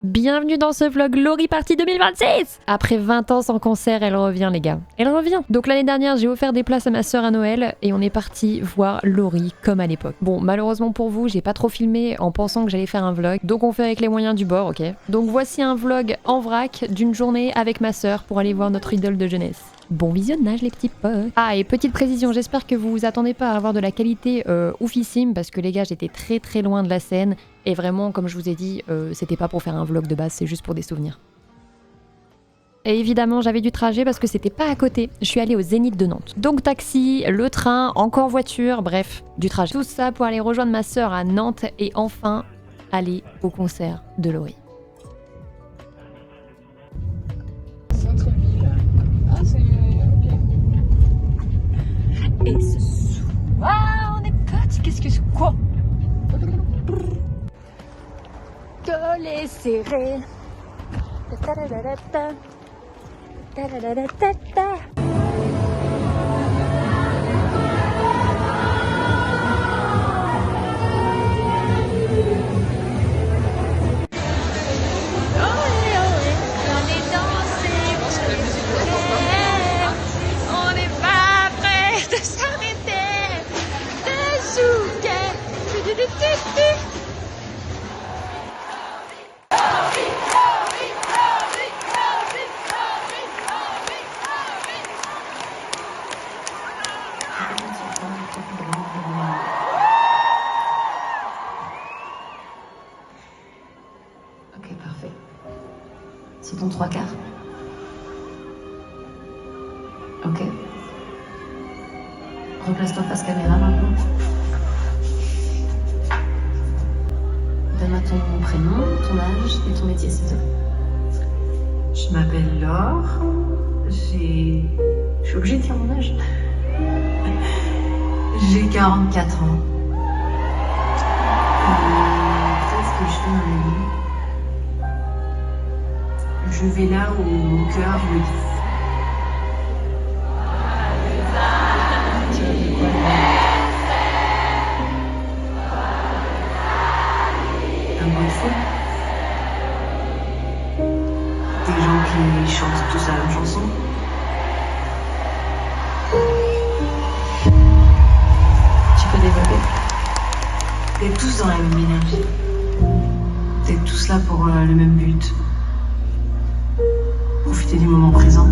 Bienvenue dans ce vlog Laurie Party 2026. Après 20 ans sans concert, elle revient les gars. Elle revient. Donc l'année dernière, j'ai offert des places à ma sœur à Noël et on est parti voir Laurie comme à l'époque. Bon, malheureusement pour vous, j'ai pas trop filmé en pensant que j'allais faire un vlog. Donc on fait avec les moyens du bord, ok. Donc voici un vlog en vrac d'une journée avec ma sœur pour aller voir notre idole de jeunesse. Bon visionnage les petits potes. Ah et petite précision, j'espère que vous vous attendez pas à avoir de la qualité oufissime parce que les gars j'étais très loin de la scène et vraiment comme je vous ai dit c'était pas pour faire un vlog de base, c'est juste pour des souvenirs. Et évidemment j'avais du trajet parce que c'était pas à côté, je suis allée au Zénith de Nantes. Donc taxi, le train, encore voiture, bref, du trajet. Tout ça pour aller rejoindre ma sœur à Nantes et enfin aller au concert de Laurie. Et ce soir, on est parti. Qu'est-ce que c'est quoi? Collé serré. Ta-da-da-da-da. Ta-da-da-da-da-da. Ok, parfait. C'est ton 3/4. Ok. Replace-toi face caméra maintenant. Donne-moi ton prénom, ton âge et ton métier, s'il te plaît. Je m'appelle Laure. Je suis obligée de dire mon âge. J'ai 44 ans. Qu'est-ce que je fais dans la vie? Je vais là où mon cœur me dit. Un bon fou. Des gens qui chantent tous la même chanson. Tu peux développer. T'es tous dans la même énergie. T'es tous là pour le même but. Profiter du moment présent.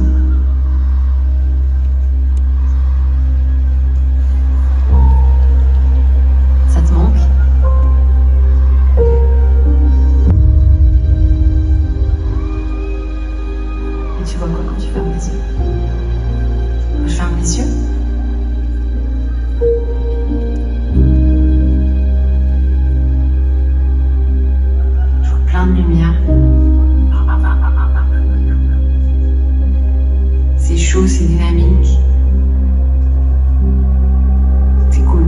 Ça te manque? Et tu vois quoi quand tu fermes les yeux? Je ferme les yeux. Je vois plein de lumière. C'est chaud, c'est dynamique. C'est cool.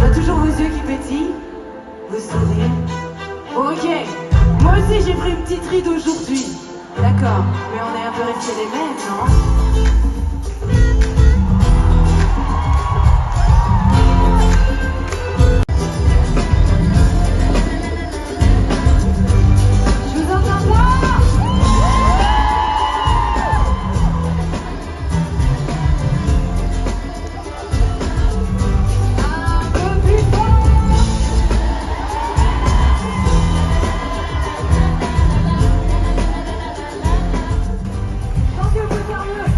a toujours vos yeux qui pétillent, vos sourires. Ok, moi aussi j'ai pris une petite ride aujourd'hui. D'accord, mais on est un peu restés les mêmes, non? Je vous entends pas! Un peu plus fort! Tant que vous sérieux!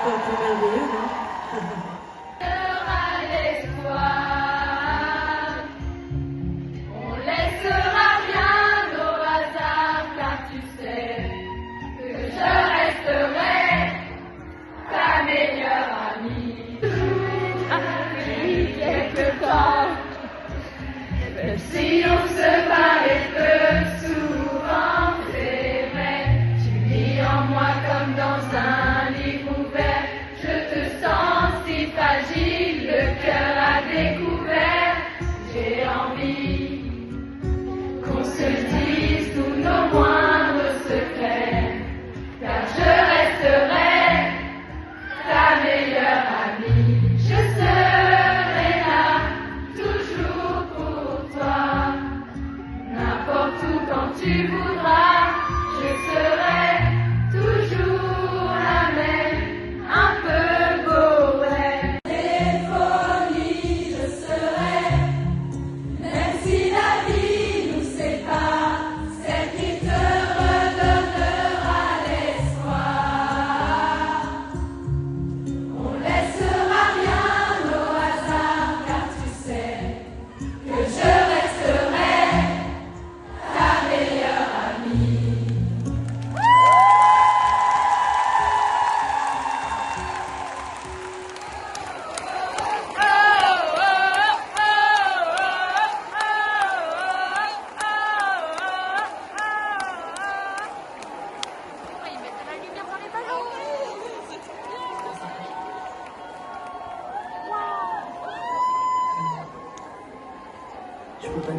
pas plus merveilleux, non? Si on se parlait peu souvent, c'est vrai. Tu lis en moi comme dans un livre ouvert. Je te sens si fragile, le cœur à découvert. J'ai envie qu'on se dise tous nos moindres secrets, car je resterai ta meilleure amie. Je serai là, toujours pour toi. N'importe où quand tu voudras, je serai toujours la même, un peu bohème. Les folies, je serai, même si la vie nous sépare, celle qui te redonnera l'espoir. On laissera rien au hasard, car tu sais que je resterai ta meilleure amie. Je peux pas le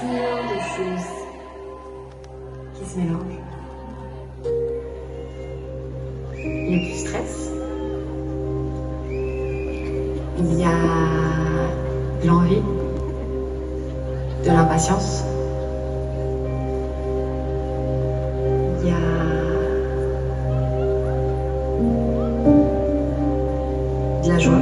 Plein de choses qui se mélangent. Il y a du stress. Il y a de l'envie, de l'impatience. Il y a de la joie.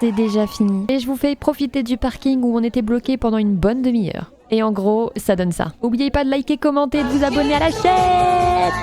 c'est déjà fini. Et je vous fais profiter du parking où on était bloqué pendant une bonne demi-heure. Et en gros, ça donne ça. N'oubliez pas de liker, commenter et de vous abonner à la chaîne.